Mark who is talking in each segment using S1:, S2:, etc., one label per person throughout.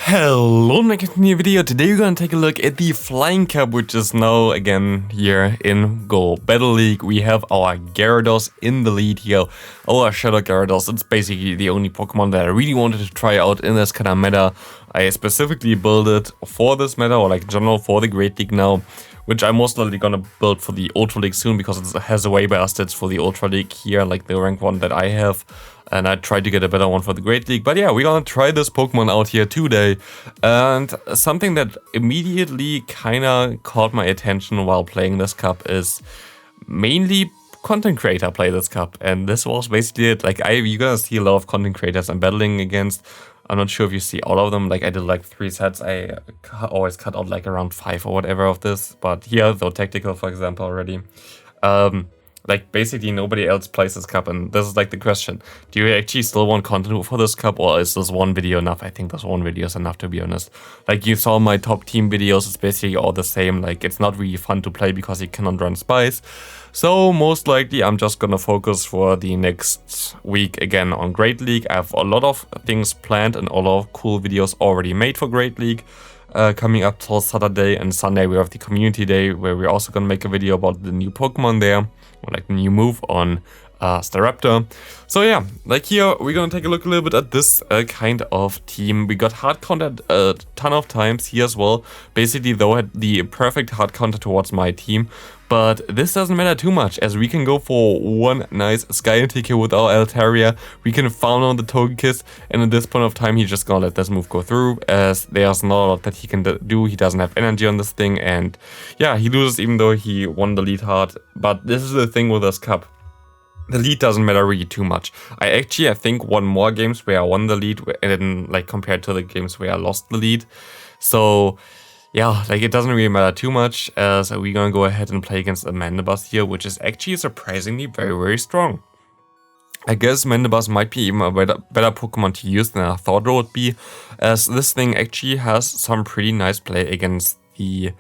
S1: Hello, and welcome to a new video. Today we're going to take a look at the Flying Cup, which is now again here in Go Battle League. We have our Gyarados in the lead here, our Shadow Gyarados. It's basically the only Pokemon that I really wanted to try out in this kind of meta. I specifically built it for this meta, or like in general for the Great League now, which I'm most likely going to build for the Ultra League soon because it has a way better stats for the Ultra League here, like the rank one that I have. And I tried to get a better one for the Great League. But yeah, we're gonna try this Pokemon out here today. And something that immediately kinda caught my attention while playing this cup is mainly content creator play this cup. And this was basically it. Like you're gonna see a lot of content creators I'm battling against. I'm not sure if you see all of them. Like I did like 3 sets. I always cut out like around 5 or whatever of this. But here, though Tactical, for example, already. Like, basically nobody else plays this cup, and this is like the question. Do you actually still want content for this cup, or is this one video enough? I think this one video is enough, to be honest. Like, you saw my top team videos, it's basically all the same. Like, it's not really fun to play because you cannot run spies. So, most likely, I'm just gonna focus for the next week again on Great League. I have a lot of things planned and a lot of cool videos already made for Great League. Coming up till Saturday and Sunday we have the community day where we're also gonna make a video about the new Pokemon there, or like the new move on Staraptor. So yeah, like here we're gonna take a look a little bit at this kind of team. We got hard countered a ton of times here as well. Basically though had the perfect hard counter towards my team. But this doesn't matter too much, as we can go for one nice Sky Antique here with our Altaria. We can farm on the Togekiss, and at this point of time, he's just gonna let this move go through, as there's not a lot that he can do. He doesn't have energy on this thing, and yeah, he loses even though he won the lead hard. But this is the thing with this cup. The lead doesn't matter really too much. I think won more games where I won the lead, and like compared to the games where I lost the lead. So yeah, like it doesn't really matter too much, as we're gonna go ahead and play against a Mandibuzz here, which is actually surprisingly very strong. I guess Mandibuzz might be even a better Pokemon to use than I thought it would be, as this thing actually has some pretty nice play against the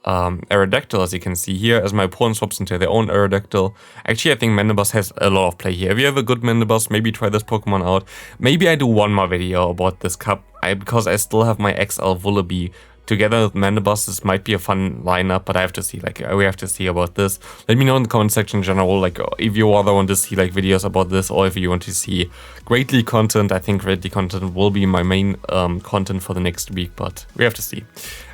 S1: Aerodactyl, as you can see here, as my opponent swaps into their own Aerodactyl. Actually, I think Mandibuzz has a lot of play here. If you have a good Mandibuzz, maybe try this Pokemon out. Maybe I do one more video about this cup, because I still have my XL Vullaby. Together with Mandibuzz, this might be a fun lineup, but I have to see, like, we have to see about this. Let me know in the comment section in general, like, if you rather want to see, like, videos about this, or if you want to see Great League content. I think Great League content will be my main content for the next week, but we have to see.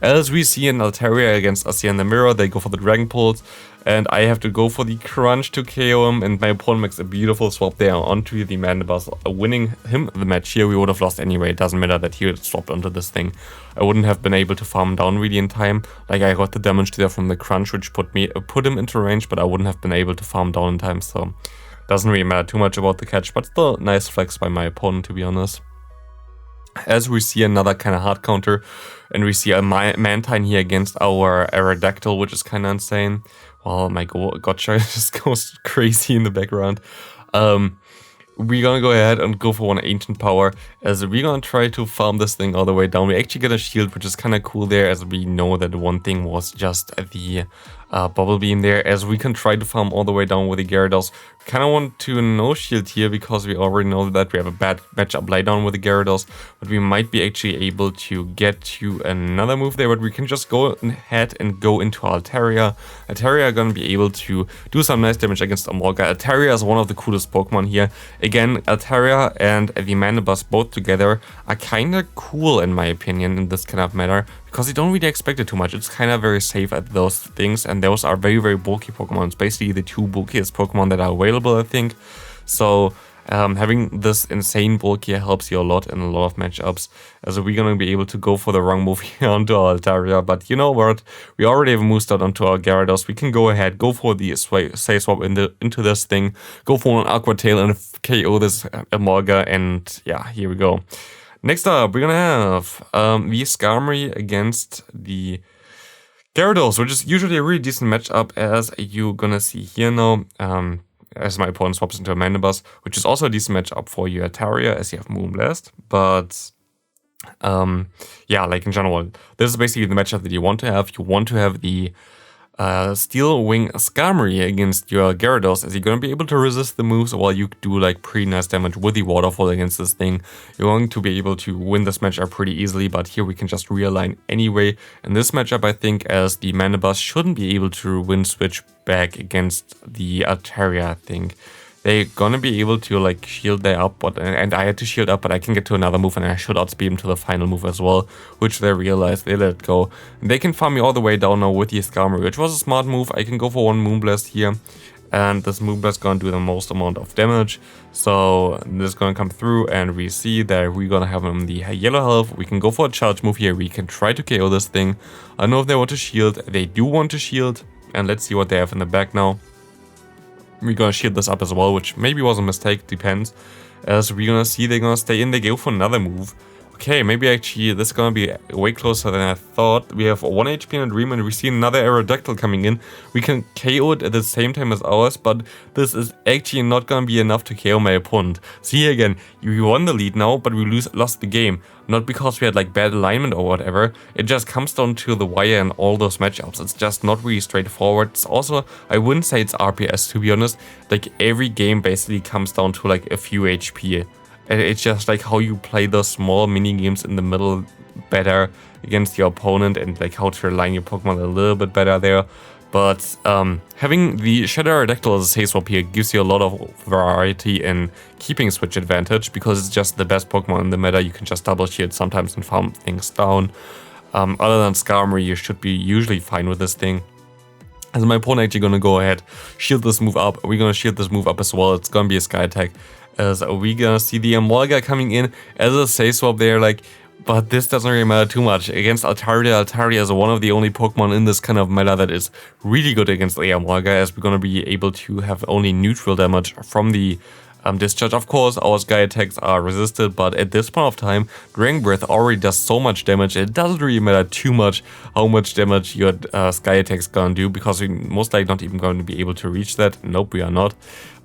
S1: As we see in Altaria against Asia in the mirror, they go for the Dragon Pulse, and I have to go for the Crunch to KO him, and my opponent makes a beautiful swap there onto the Mandibuzz, winning him the match here. We would have lost anyway, it doesn't matter that he would swapped onto this thing. I wouldn't have been able to farm down really in time. Like, I got the damage there from the Crunch, which put him into range, but I wouldn't have been able to farm down in time, so doesn't really matter too much about the catch, but still nice flex by my opponent, to be honest. As we see another kind of hard counter, and we see a Mantine here against our Aerodactyl, which is kind of insane. Well, my gotcha just goes crazy in the background. We're gonna go ahead and go for one Ancient Power, as we're gonna try to farm this thing all the way down. We actually get a shield, which is kind of cool there, as we know that the one thing was just the Bubble Beam there, as we can try to farm all the way down with the Gyarados. We kind of want to no shield here, because we already know that we have a bad matchup laydown with the Gyarados, but we might be actually able to get to another move there, but we can just go ahead and go into Altaria. Altaria are going to be able to do some nice damage against Amolga. Altaria is one of the coolest Pokemon here. Again, Altaria and the Mandibuzz both together are kind of cool in my opinion in this kind of matter, because you don't really expect it too much. It's kind of very safe at those things, and those are very bulky Pokemon. It's basically the 2 bulkiest Pokemon that are available, I think. So having this insane bulk here helps you a lot in a lot of matchups, as we're gonna be able to go for the wrong move here onto our Altaria. But you know what? We already have a move start onto our Gyarados. We can go ahead, go for the Say Swap into this thing, go for an Aqua Tail and KO this Amolga, and yeah, here we go. Next up, we're gonna have the Skarmory against the Gyarados, which is usually a really decent matchup, as you're gonna see here now. As my opponent swaps into a Mandibuzz, which is also a decent matchup for your Altaria, as you have Moonblast. But yeah, like in general, this is basically the matchup that you want to have. You want to have the Steel Wing Skarmory against your Gyarados, as you're going to be able to resist the moves while you do like pretty nice damage with the Waterfall against this thing. You're going to be able to win this matchup pretty easily, but here we can just realign anyway. In this matchup, I think, as the Manabus shouldn't be able to win switch back against the Altaria, I think. They're gonna be able to like shield their up, and I had to shield up, but I can get to another move and I should outspeed him to the final move as well, which they realized, they let it go. And they can farm me all the way down now with the Skarmory, which was a smart move. I can go for one Moonblast here, and this Moonblast gonna do the most amount of damage. So this is gonna come through, and we see that we're gonna have him the yellow health. We can go for a charge move here. We can try to KO this thing. I don't know if they want to shield. They do want to shield, and let's see what they have in the back now. We're gonna shield this up as well, which maybe was a mistake, depends. As we're gonna see they're gonna stay in, they go for another move. Okay, maybe actually this is gonna be way closer than I thought. We have 1 HP in Dream, and we see another Aerodactyl coming in. We can KO it at the same time as ours, but this is actually not gonna be enough to KO my opponent. See again, we won the lead now, but we lost the game. Not because we had like bad alignment or whatever, it just comes down to the wire and all those matchups. It's just not really straightforward. It's also, I wouldn't say it's RPS, to be honest. Like every game basically comes down to like a few HP. And it's just like how you play those small mini games in the middle better against your opponent, and like how to align your Pokemon a little bit better there. But having the Shadow Gyarados as a safe swap here gives you a lot of variety in keeping switch advantage, because it's just the best Pokemon in the meta. You can just double shield sometimes and farm things down. Other than Skarmory, you should be usually fine with this thing. As my opponent actually gonna go ahead, shield this move up. We're gonna shield this move up as well. It's gonna be a Sky Attack. As we're gonna see the Emolga coming in as a safe swap there, like. But this doesn't really matter too much. Against Altaria, Altaria is one of the only Pokemon in this kind of meta that is really good against Emolga, as we're going to be able to have only neutral damage from the discharge. Of course, our Sky Attacks are resisted, but at this point of time, Dragon Breath already does so much damage, it doesn't really matter too much how much damage your Sky Attack's gonna do, because we're most likely not even going to be able to reach that. Nope, we are not.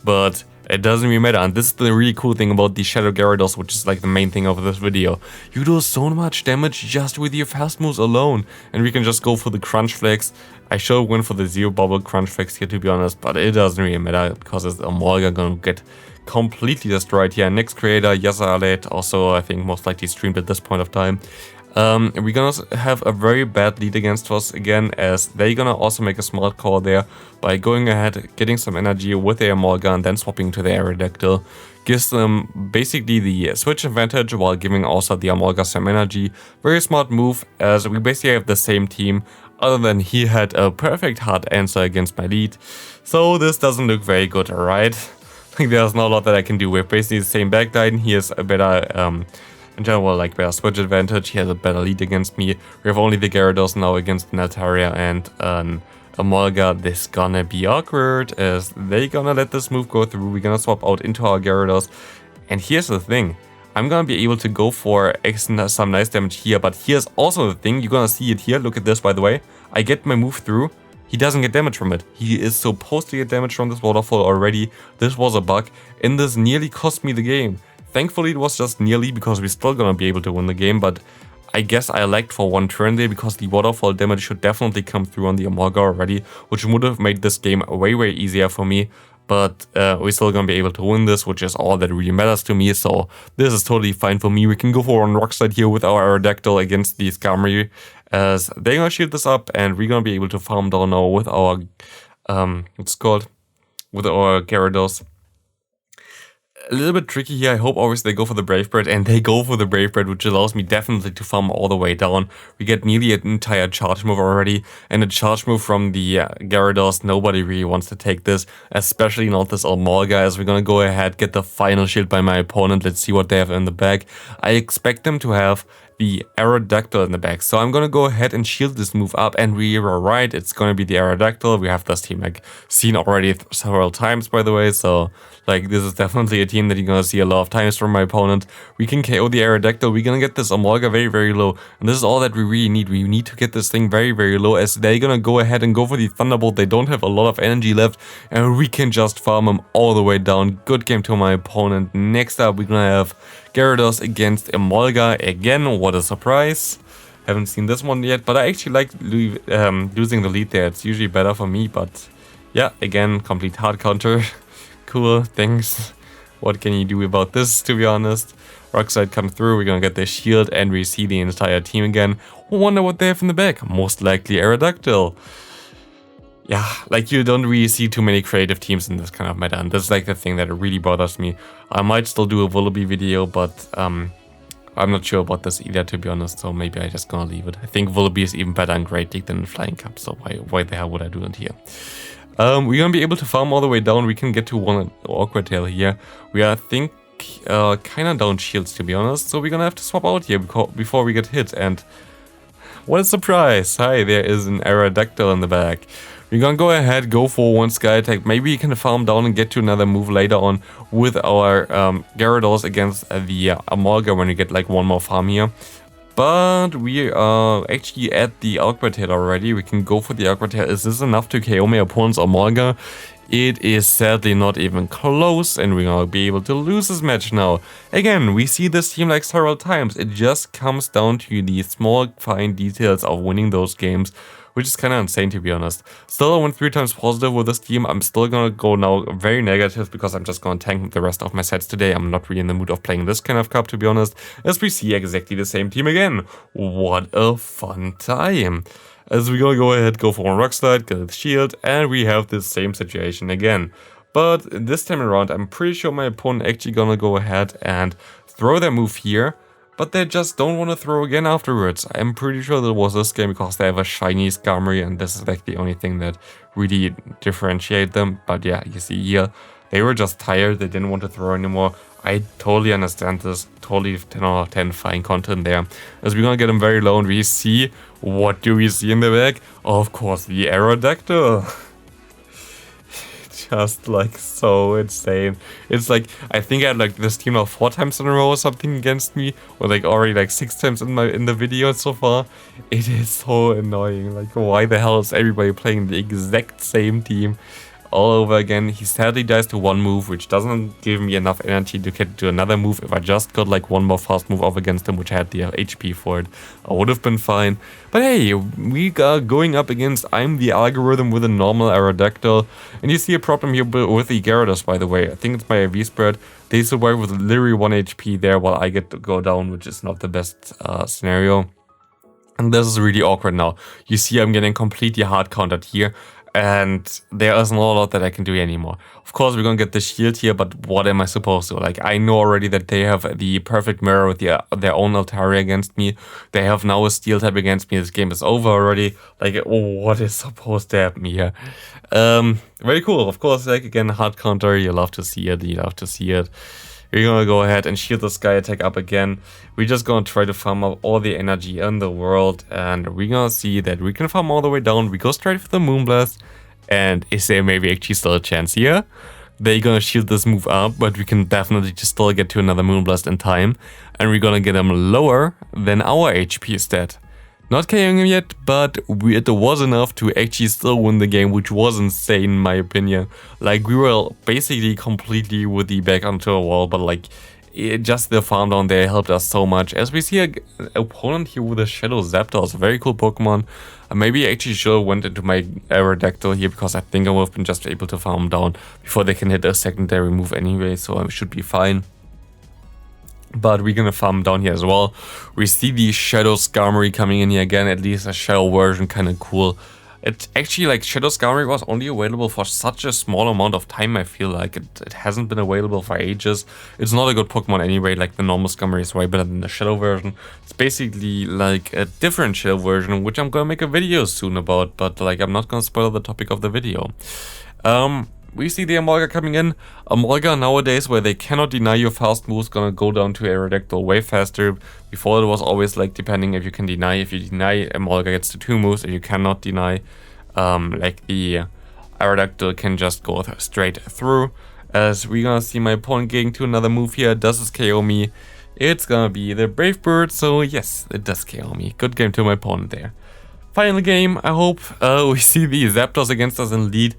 S1: But it doesn't really matter, and this is the really cool thing about the Shadow Gyarados, which is like the main thing of this video. You do so much damage just with your fast moves alone, and we can just go for the Crunch Flex. I should win for the Zero Bubble Crunch Flex here, to be honest, but it doesn't really matter, because it's Emolga gonna get completely destroyed here. Next creator, Yasalet, also I think most likely streamed at this point of time. We're gonna have a very bad lead against us again, as they're gonna also make a smart call there by going ahead, getting some energy with their Emolga and then swapping to the Aerodactyl. Gives them basically the switch advantage while giving also the Emolga some energy. Very smart move, as we basically have the same team, other than he had a perfect hard answer against my lead. So this doesn't look very good, alright? There's not a lot that I can do. We're basically the same backline. He has a better in general, like better switch advantage. He has a better lead against me. We have only the Gyarados now against an Altaria and an Emolga. This gonna be awkward, as they gonna let this move go through. We're gonna swap out into our Gyarados. And here's the thing. I'm gonna be able to go for some nice damage here, but here's also the thing. You're gonna see it here. Look at this, by the way. I get my move through. He doesn't get damage from it. He is supposed to get damage from this waterfall already. This was a bug, and this nearly cost me the game. Thankfully, it was just nearly, because we're still gonna be able to win the game, but I guess I lagged for one turn there, because the waterfall damage should definitely come through on the Emolga already, which would have made this game way easier for me. But we're still gonna be able to win this, which is all that really matters to me, so this is totally fine for me. We can go for one Rock Slide here with our Aerodactyl against the Skarmory, as they're gonna shield this up, and we're gonna be able to farm down now with our, what's it called? With our Gyarados. A little bit tricky here. I hope always they go for the Brave Bird, and they go for the Brave Bird, which allows me definitely to farm all the way down. We get nearly an entire charge move already, and a charge move from the Gyarados. Nobody really wants to take this, especially not this Emolga, as we're gonna go ahead, get the final shield by my opponent. Let's see what they have in the bag. I expect them to have the Aerodactyl in the back, so I'm gonna go ahead and shield this move up, and we were right, it's gonna be the Aerodactyl. We have this team like seen already several times, by the way, so like this is definitely a team that you're gonna see a lot of times from my opponent. We can KO the Aerodactyl. We're gonna get this Emolga very low, and this is all that we really need. We need to get this thing very low, as they're gonna go ahead and go for the Thunderbolt. They don't have a lot of energy left, and we can just farm them all the way down. Good game to my opponent. Next up, we're gonna have Gyarados against Emolga again. What a surprise. Haven't seen this one yet, but I actually like losing the lead there. It's usually better for me, but yeah, again, complete hard counter. Cool, thanks. What can you do about this, to be honest? Rock Slide come through, we're gonna get the shield, and we see the entire team again. Wonder what they have in the back. Most likely Aerodactyl. Yeah, like you don't really see too many creative teams in this kind of meta, and this is like the thing that really bothers me. I might still do a Vullaby video, but I'm not sure about this either, to be honest, so maybe I just gonna leave it. I think Vullaby is even better in Great League than in Flying Cup, so why the hell would I do it here? We're gonna be able to farm all the way down. We can get to one Awkward Tail here. We are, I think, kinda down shields, to be honest, so we're gonna have to swap out here before we get hit, and what a surprise! Hi, there is an Aerodactyl in the back. We're gonna go ahead, go for one Sky Attack. Maybe we can farm down and get to another move later on with our Gyarados against the Amalga when we get like one more farm here. But we are actually at the Awkward Tail already. We can go for the Awkward Tail. Is this enough to KO my opponent's Amalga? It is sadly not even close, and we're gonna be able to lose this match now. Again, we see this team like several times. It just comes down to the small, fine details of winning those games, which is kind of insane, to be honest. Still, I went 3 times positive with this team. I'm still gonna go now very negative because I'm just gonna tank the rest of my sets today. I'm not really in the mood of playing this kind of cup, to be honest, as we see exactly the same team again. What a fun time. As we're gonna go ahead, go for one Rock Slide, get a shield, and we have the same situation again. But this time around, I'm pretty sure my opponent actually gonna go ahead and throw their move here, but they just don't want to throw again afterwards. I'm pretty sure that was this game because they have a shiny Skarmory, and this is like the only thing that really differentiate them. But yeah, you see here, they were just tired, they didn't want to throw anymore. I totally understand this, totally 10 out of 10 fine content there. As we're gonna get him very low, and we see, what do we see in the back? Of course, the Aerodactyl. Just like so insane. It's like, I think I had like this team now 4 times in a row or something against me, or like already like 6 times in the video so far. It is so annoying. Like, why the hell is everybody playing the exact same team all over again? He sadly dies to one move, which doesn't give me enough energy to get to another move. If I just got like one more fast move off against him, which I had the HP for it, I would have been fine. But hey, we are going up against I'm the Algorithm with a normal Aerodactyl, and you see a problem here with the Gyarados, by the way. I think it's my AV spread. They survive with literally 1 HP there while I get to go down, which is not the best scenario. And this is really awkward now. You see I'm getting completely hard countered here, and there isn't a lot that I can do anymore. Of course, we're gonna get the shield here, but what am I supposed to? Like, I know already that they have the perfect mirror with their own Altaria against me. They have now a steel type against me. This game is over already. Like, what is supposed to happen here? Very cool. Of course, like, again, hard counter. You love to see it. You love to see it. We're gonna go ahead and shield the Sky Attack up again. We're just gonna try to farm up all the energy in the world, and we're gonna see that we can farm all the way down. We go straight for the Moonblast, and is there maybe actually still a chance here? They're gonna shield this move up, but we can definitely just still get to another Moonblast in time, and we're gonna get him lower than our HP stat. Not KOing him yet, but it was enough to actually still win the game, which was insane in my opinion. Like, we were basically completely with the back onto a wall, but like, just the farm down there helped us so much. As we see an opponent here with a Shadow Zapdos, a very cool Pokemon. Maybe I actually should have went into my Aerodactyl here, because I think I would have been just able to farm down before they can hit a secondary move anyway, so I should be fine. But we're gonna farm down here as well. We see the Shadow Skarmory coming in here again, at least a Shadow version, kind of cool. It's actually like Shadow Skarmory was only available for such a small amount of time, I feel like. It hasn't been available for ages. It's not a good Pokemon anyway, like the normal Skarmory is way better than the Shadow version. It's basically like a different Shadow version, which I'm gonna make a video soon about, but like I'm not gonna spoil the topic of the video. We see the Amalga coming in. Amalga nowadays, where they cannot deny your fast moves, gonna go down to Aerodactyl way faster. Before it was always like depending if you can deny. If you deny, Amalga gets to 2 moves, and you cannot deny. Like the Aerodactyl can just go straight through. As we're gonna see my opponent getting to another move here. Does this KO me? It's gonna be the Brave Bird, so yes, it does KO me. Good game to my opponent there. Final game, I hope. We see the Zapdos against us in lead.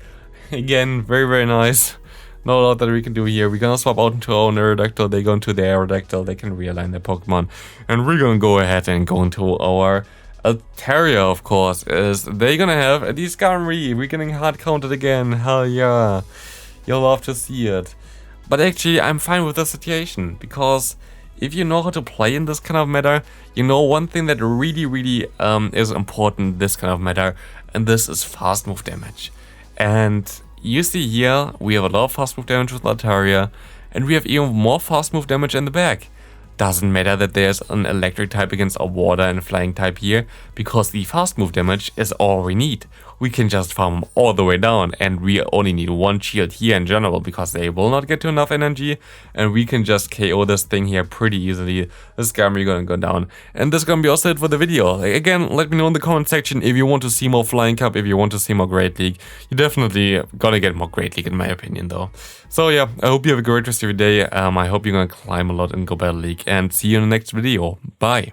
S1: Again, very, very nice. Not a lot that we can do here. We're gonna swap out into our own Aerodactyl. They go into the Aerodactyl. They can realign their Pokemon. And we're gonna go ahead and go into our Altaria, of course, is they're gonna have a Discovery. We're getting hard counted again. Hell yeah. You'll love to see it. But actually, I'm fine with the situation, because if you know how to play in this kind of meta, you know one thing that really is important in this kind of meta, and this is fast move damage. And you see here, we have a lot of fast move damage with Altaria, and we have even more fast move damage in the back. Doesn't matter that there's an electric type against a water and flying type here, because the fast move damage is all we need. We can just farm all the way down, and we only need one shield here in general, because they will not get to enough energy, and we can just KO this thing here pretty easily. This Skarmory gonna go down, and this is gonna be also it for the video. Like, again, let me know in the comment section if you want to see more Flying Cup, if you want to see more Great League. You definitely gotta get more Great League in my opinion though. So yeah, I hope you have a great rest of your day. I hope you're gonna climb a lot in Go Battle League, and see you in the next video. Bye.